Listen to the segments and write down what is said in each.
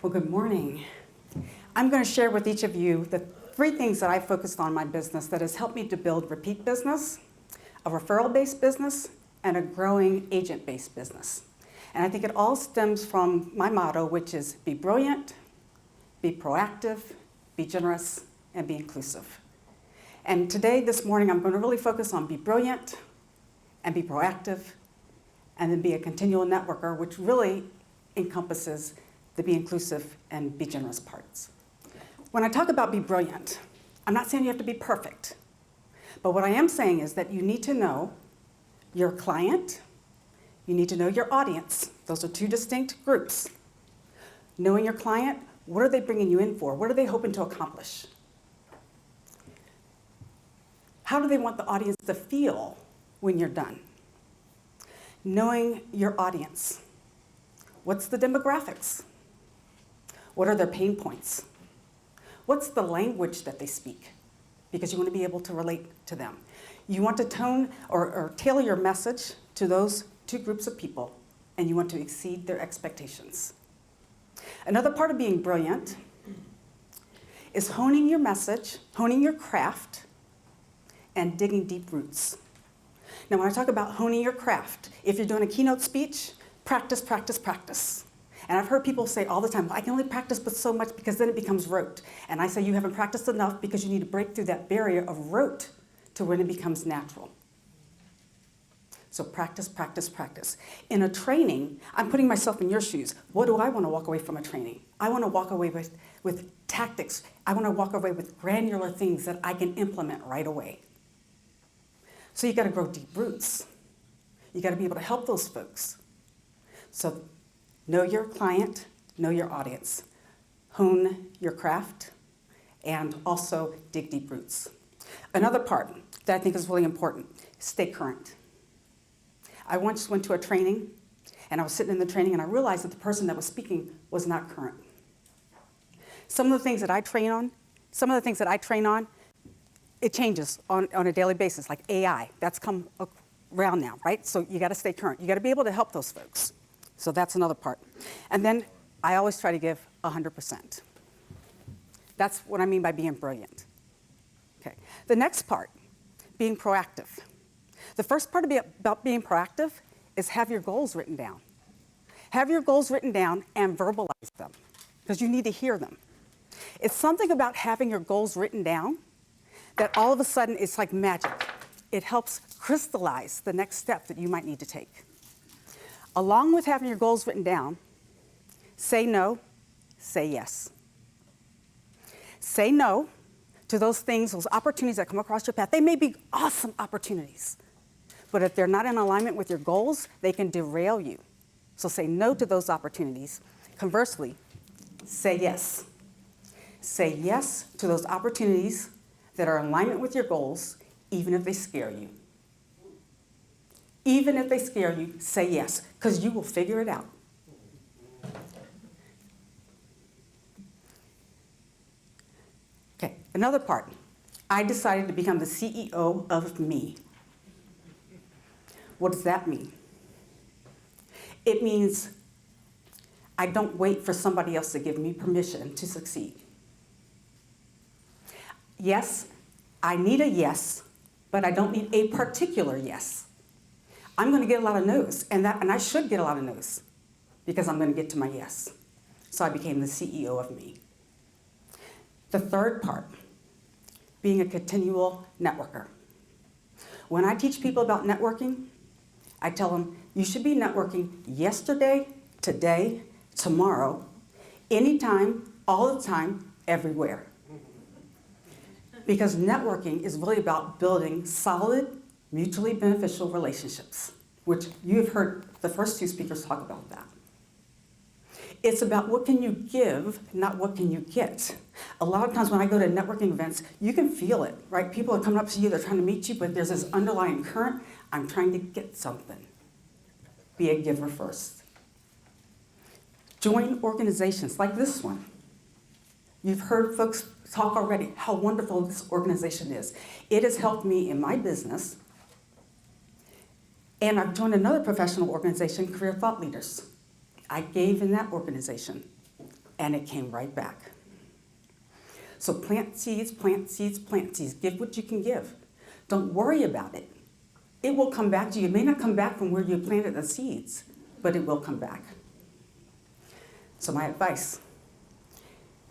Well, good morning. I'm going to share with each of you the 3 things that I focused on in my business that has helped me to build repeat business, a referral-based business, and a growing agent-based business. And I think it all stems from my motto, which is be brilliant, be proactive, be generous, and be inclusive. And today, this morning, I'm going to really focus on be brilliant and be proactive, and then be a continual networker, which really encompasses the be inclusive and be generous parts. When I talk about be brilliant, I'm not saying you have to be perfect, but what I am saying is that you need to know your client, you need to know your audience. Those are 2 distinct groups. Knowing your client, what are they bringing you in for? What are they hoping to accomplish? How do they want the audience to feel when you're done? Knowing your audience. What's the demographics? What are their pain points? What's the language that they speak? Because you want to be able to relate to them. You want to tone or tailor your message to those 2 groups of people, and you want to exceed their expectations. Another part of being brilliant is honing your message, honing your craft, and digging deep roots. Now, when I talk about honing your craft, if you're doing a keynote speech, practice, practice, practice. And I've heard people say all the time, well, I can only practice but so much because then it becomes rote. And I say you haven't practiced enough because you need to break through that barrier of rote to when it becomes natural. So practice, practice, practice. In a training, I'm putting myself in your shoes. What do I want to walk away from a training? I want to walk away with tactics. I want to walk away with granular things that I can implement right away. So you got to grow deep roots. You got to be able to help those folks. So know your client, know your audience, hone your craft, and also dig deep roots. Another part that I think is really important, stay current. I once went to a training, and I was sitting in the training, and I realized that the person that was speaking was not current. Some of the things that I train on, it changes on a daily basis, like AI. That's come around now, right? So you got to stay current. You got to be able to help those folks. So that's another part. And then I always try to give 100%. That's what I mean by being brilliant. Okay. The next part, being proactive. The first part about being proactive is have your goals written down. Have your goals written down and verbalize them, because you need to hear them. It's something about having your goals written down that all of a sudden it's like magic. It helps crystallize the next step that you might need to take. Along with having your goals written down, say no, say yes. Say no to those things, those opportunities that come across your path. They may be awesome opportunities, but if they're not in alignment with your goals, they can derail you. So say no to those opportunities. Conversely, say yes. Say yes to those opportunities that are in alignment with your goals, even if they scare you. Even if they scare you, say yes, because you will figure it out. Okay, another part. I decided to become the CEO of me. What does that mean? It means I don't wait for somebody else to give me permission to succeed. Yes, I need a yes, but I don't need a particular yes. I'm going to get a lot of no's, and I should get a lot of no's, because I'm going to get to my yes. So I became the CEO of me. The third part, being a continual networker. When I teach people about networking, I tell them, you should be networking yesterday, today, tomorrow, anytime, all the time, everywhere. Because networking is really about building solid, mutually beneficial relationships, which you have heard the first 2 speakers talk about that. It's about what can you give, not what can you get. A lot of times when I go to networking events, you can feel it, right? People are coming up to you, they're trying to meet you, but there's this underlying current, I'm trying to get something. Be a giver first. Join organizations like this one. You've heard folks talk already how wonderful this organization is. It has helped me in my business. And I've joined another professional organization, Career Thought Leaders. I gave in that organization. and it came right back. So plant seeds, plant seeds, plant seeds. Give what you can give. Don't worry about it. It will come back to you. It may not come back from where you planted the seeds, but it will come back. So my advice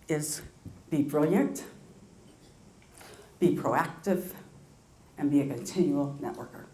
is be brilliant, be proactive, and be a continual networker.